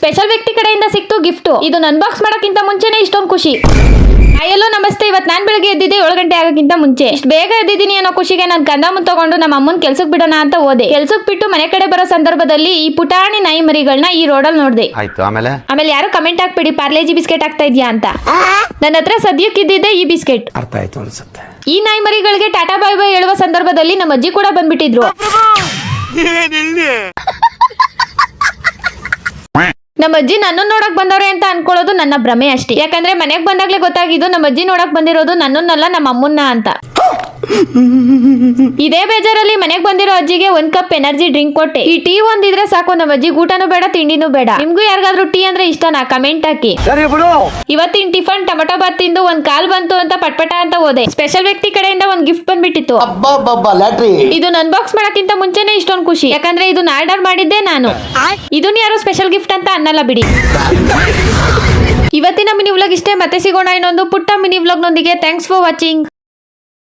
Special ವ್ಯಕ್ತಿ ಕಡೆಯಿಂದ ಸಿಕ್ತು ಗಿಫ್ಟ್. ಇದನ್ನ ಅನ್ಬಾಕ್ಸ್ ಮಾಡಕ್ಕಿಂತ ಮುಂಚೆನೆ ಇಷ್ಟೊಂದು ಖುಷಿ. ಹಲೋ ನಮಸ್ತೆ. ಇವತ್ತು ನಾನು ಬೆಳಗ್ಗೆ ಎದ್ದಿದ್ದೆ 7 ಗಂಟೆ ಆಗಕ್ಕಿಂತ ಮುಂಚೆ. ಇಷ್ಟು ಬೇಗ ಎದ್ದಿದ್ದೀನಿ ಅನ್ನೋ ಖುಷಿಗೆ ನಾನು ಕಂದಾಮು ತಗೊಂಡು ನಮ್ಮ ಅಮ್ಮನ್ ಕೆಲ್ಸಕ್ಕೆ ಬಿಡೋಣ ಅಂತ ಹೋದೆ. ಕೆಲ್ಸಕ್ಕೆ ಬಿಟ್ಟು ಮನೆ ಕಡೆ ಬರೋ ಸಂದರ್ಭದಲ್ಲಿ ಈ ಪುಟಾಣಿ ನಾಯಿ ಮರಿಗಳನ್ನ ಈ ರೋಡಲ್ಲಿ ನೋಡ್ದೆ. ಆಮೇಲೆ ಯಾರು ಕಮೆಂಟ್ ಹಾಕ್ಬಿಡಿ ಪಾರ್ಲೇಜಿ ಬಿಸ್ಕೆಟ್ ಆಗ್ತಾ ಇದೆಯಾ ಅಂತ. ನನ್ನ ಹತ್ರ ಸದ್ಯಕ್ಕೆ ಇದ್ದಿದ್ದೆ ಈ ಬಿಸ್ಕೆಟ್. ಅರ್ಥ ಆಯ್ತು ಅನ್ಸುತ್ತೆ. ಈ ನಾಯಿ ಮರಿಗಳಿಗೆ ಟಾಟಾ ಬಾಯ್ ಬಾಯ್ ಹೇಳುವ ಸಂದರ್ಭದಲ್ಲಿ ನಮ್ಮ ಅಜ್ಜಿ ಕೂಡ ಬಂದ್ಬಿಟ್ಟಿದ್ರು. ನಮ್ಮ ಅಜ್ಜಿ ನನ್ನ ನೋಡಕ್ ಬಂದವ್ರೆ ಅಂತ ಅನ್ಕೊಳ್ಳೋದು ನನ್ನ ಭ್ರಮೆ ಅಷ್ಟೇ. ಯಾಕಂದ್ರೆ ಮನೆಗ್ ಬಂದಾಗ್ಲೇ ಗೊತ್ತಾಗಿದ್ದು ನಮ್ಮ ಅಜ್ಜಿ ನೋಡಕ್ ಬಂದಿರೋದು ನನ್ನನ್ನಲ್ಲ ನಮ್ಮ ಅಮ್ಮನ್ನ ಅಂತ. ಇದೇ ಬೇಜಾರಲ್ಲಿ ಮನೆಗ್ ಬಂದಿರೋ ಅಜ್ಜಿಗೆ 1 ಕಪ್ ಎನರ್ಜಿ ಡ್ರಿಂಕ್ ಕೊಟ್ಟೆ. ಈ ಟೀ ಒಂದಿದ್ರೆ ಸಾಕು ನಮ್ಮ ಅಜ್ಜಿ ಊಟನೂ ಬೇಡ ತಿಂಡಿನೂ ಬೇಡ. ನಿಮ್ಗೂ ಯಾರಿಗಾದ್ರೂ ಟೀ ಅಂದ್ರೆ ಇಷ್ಟನಾ? ಕಮೆಂಟ್ ಹಾಕಿ. ಇವತ್ತಿನ ಟಿಫನ್ ಟೊಮೆಟೊ ಬಾತ್ ತಿಂದು 1 ಕಾಲ್ ಬಂತು ಅಂತ ಪಟ್ಪಟ ಅಂತ ಹೋದೆ. ಸ್ಪೆಷಲ್ ವ್ಯಕ್ತಿ ಕಡೆಯಿಂದ ಒಂದು ಗಿಫ್ಟ್ ಬಂದ್ಬಿಟ್ಟಿತ್ತು. ಇದನ್ನ ಅನ್ಬಾಕ್ಸ್ ಮಾಡಕ್ಕಿಂತ ಮುಂಚೆನೆ ಇಷ್ಟೊಂದು ಖುಷಿ. ಯಾಕಂದ್ರೆ ಇದನ್ನ ಆರ್ಡರ್ ಮಾಡಿದ್ದೆ ನಾನು. ಇದನ್ನ ಯಾರು ಸ್ಪೆಷಲ್ ಗಿಫ್ಟ್ ಅಂತ ಅನ್ನಲ್ಲ ಬಿಡಿ. ಇವತ್ತಿನ ಮಿನಿ ವ್ಲಾಗ್ ಇಷ್ಟೇ. ಮತ್ತೆ ಸಿಗೋಣ ಇನ್ನೊಂದು ಪುಟ್ಟ ಮಿನಿ ವ್ಲಾಗ್ ನೊಂದಿಗೆ. Thanks for watching.